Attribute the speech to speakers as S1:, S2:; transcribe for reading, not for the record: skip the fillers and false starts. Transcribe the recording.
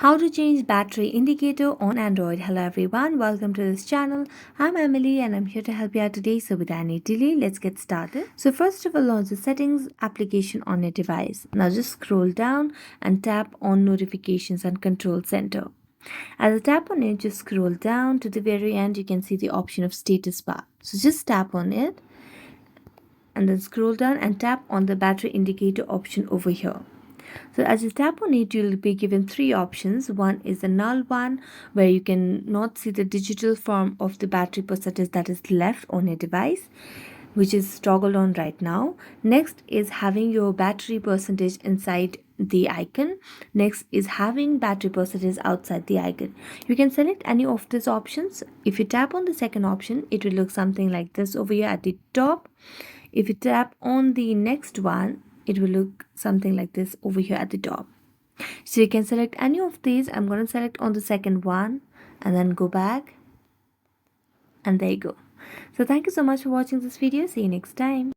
S1: How to change battery indicator on Android. Hello everyone, welcome to this channel. I'm Emily and I'm here to help you out today. So without any delay, let's get started. So first of all, launch the settings application on your device. Now just scroll down and tap on notifications and control center. As you tap on it, just scroll down to the very end. You can see the option of status bar. So just tap on it and then scroll down and tap on the battery indicator option over here. So as you tap on it, you'll be given three options. One is the null one, where you can not see the digital form of the battery percentage that is left on your device, which is toggled on right now. Next is having your battery percentage inside the icon. Next is having battery percentage outside the icon. You can select any of these options. If you tap on the second option, it will look something like this over here at the top. If you tap on the next one, it will look something like this over here at the top. So you can select any of these. I'm going to select on the second one and then go back, and there you go. So thank you so much for watching this video. See you next time.